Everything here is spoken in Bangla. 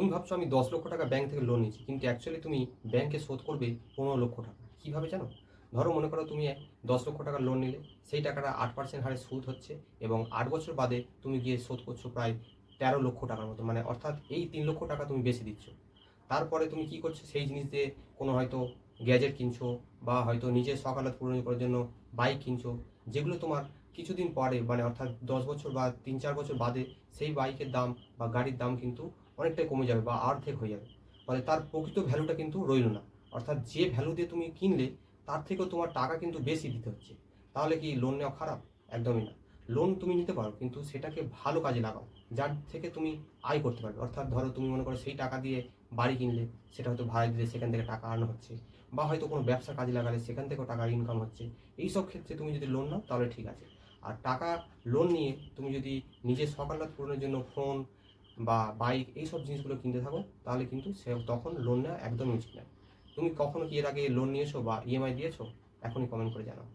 তুমি ভাবছো আমি 10 লক্ষ টাকা ব্যাংক থেকে লোন নিয়েছি, কিন্তু অ্যাকচুয়ালি তুমি ব্যাংকে শোধ করবে 15 লক্ষ টাকা। কীভাবে জানো? ধরো মনে করো তুমি 10 লক্ষ টাকা লোন নিলে, সেই টাকাটা 8% হারে সুদ হচ্ছে, এবং 8 বছর বাদে তুমি গিয়ে শোধ করছো প্রায় 13 লক্ষ টাকার মতো, মানে অর্থাৎ এই 3 লক্ষ টাকা তুমি বেশি দিচ্ছ। তারপরে তুমি কি করছো, সেই জিনিস দিয়ে কোনো হয়তো গ্যাজেট কিনছো, বা হয়তো নিজের শখ আহ্লাদ পূরণ করার জন্য বাইক কিনছো, যেগুলো তোমার কিছুদিন পরে, মানে অর্থাৎ 10 বছর বা 3-4 বছর বাদে সেই বাইকের দাম বা গাড়ির দাম কিন্তু অনেকটাই কমে যাবে বা অর্ধেক হয়ে যাবে। ফলে তার প্রকৃত ভ্যালুটা কিন্তু রইল না। অর্থাৎ যে ভ্যালু দিয়ে তুমি কিনলে তার থেকেও তোমার টাকা কিন্তু বেশি দিতে হচ্ছে। তাহলে কি লোন নেওয়া খারাপ? একদমই না। লোন তুমি নিতে পারো, কিন্তু সেটাকে ভালো কাজে লাগাও, যার থেকে তুমি আয় করতে পারবে। অর্থাৎ ধরো তুমি মনে করো সেই টাকা দিয়ে বাড়ি কিনলে, সেটা হয়তো ভাড়া দিলে সেখান থেকে টাকা আর্ন হচ্ছে, বা হয়তো কোনো ব্যবসার কাজে লাগালে সেখান থেকেও টাকা ইনকাম হচ্ছে। এই সব ক্ষেত্রে তুমি যদি লোন নাও তাহলে ঠিক আছে। আর টাকা লোন নিয়ে তুমি যদি নিজের শখ আহ্লাদ পূরণের জন্য ফোন বা বাইক এইসব জিনিসগুলো কিনতে থাকো, তাহলে কিন্তু সে তখন লোন নেওয়া একদমই উচিত নয়। তুমি কখনো কি এর আগে লোন নিয়েছো বা ইএমআই দিয়েছো? এখনই কমেন্ট করে জানাও।